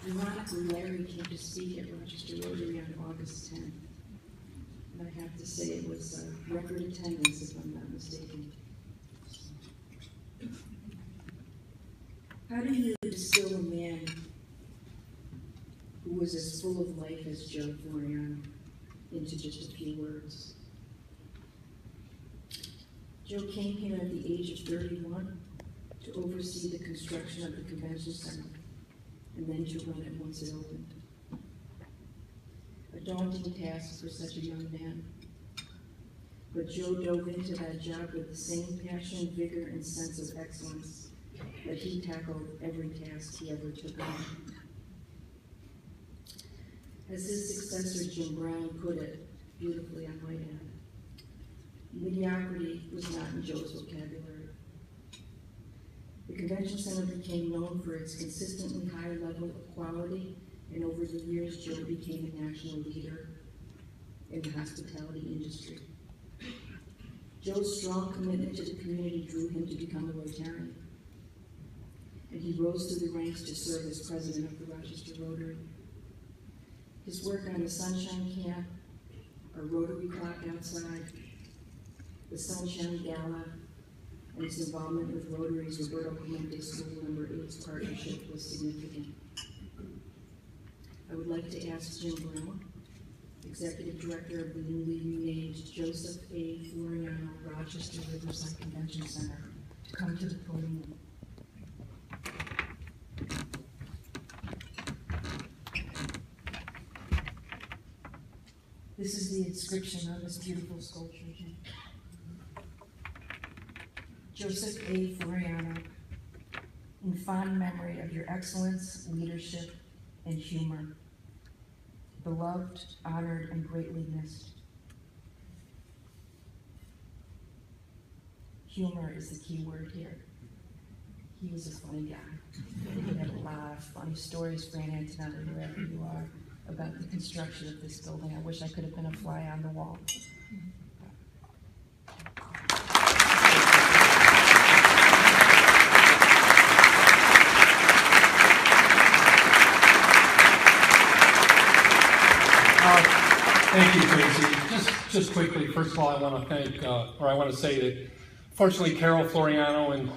Ironically, Larry came to speak at Rochester Rotary on August 10th. And I have to say it was a record attendance, if I'm not mistaken. How do you distill a man who was as full of life as Joe Floreano into just a few words? Joe came here at the age of 31 to oversee the construction of the convention center and then to run it once it opened. A daunting task for such a young man. But Joe dove into that job with the same passion, vigor, and sense of excellence that he tackled every task he ever took on. As his successor, Jim Brown, put it beautifully, I might add, mediocrity was not in Joe's vocabulary. The convention center became known for its consistently high level of quality, and over the years, Joe became a national leader in the hospitality industry. Joe's strong commitment to the community drew him to become a Rotarian, and he rose through the ranks to serve as president of the Rochester Rotary. His work on the Sunshine Camp, our Rotary clock outside, the Sunshine Gala, and his involvement with Rotary's Roberto Clemente School No. 8's partnership was significant. I would like to ask Jim Brown, Executive Director of the newly renamed Joseph A. Floreano Rochester Riverside Convention Center, to come to the podium. This is the inscription on this beautiful sculpture, Jim. Joseph A. Floreano, in fond memory of your excellence, leadership, and humor, beloved, honored, and greatly missed. Humor is the key word here. He was a funny guy. He had a lot of funny stories for Aunt Antonetta, wherever you are, about the construction of this building. I wish I could have been a fly on the wall. Thank you, Tracy. Just quickly, first of all, I want to thank, I want to say that fortunately Carol Floreano and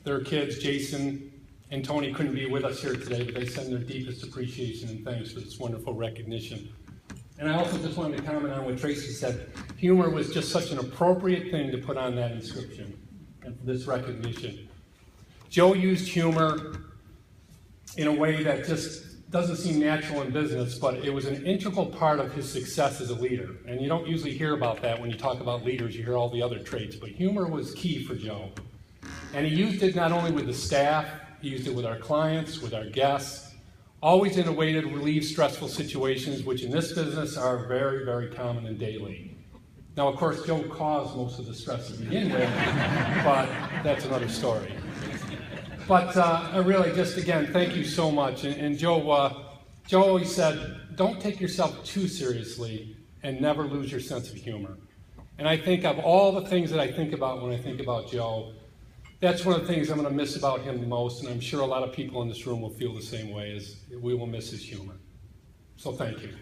their kids, Jason and Tony, couldn't be with us here today, but they send their deepest appreciation and thanks for this wonderful recognition. And I also just wanted to comment on what Tracy said. Humor was just such an appropriate thing to put on that inscription and for this recognition. Joe used humor in a way that just doesn't seem natural in business, but it was an integral part of his success as a leader. And you don't usually hear about that when you talk about leaders. You hear all the other traits, but humor was key for Joe. And he used it not only with the staff, he used it with our clients, with our guests, always in a way to relieve stressful situations, which in this business are very, very common and daily. Now, of course, Joe caused most of the stress to begin with, but that's another story. But I really just, again, thank you so much. And Joe always said, don't take yourself too seriously and never lose your sense of humor. And I think of all the things that I think about when I think about Joe, that's one of the things I'm going to miss about him the most, and I'm sure a lot of people in this room will feel the same way, is we will miss his humor. So thank you.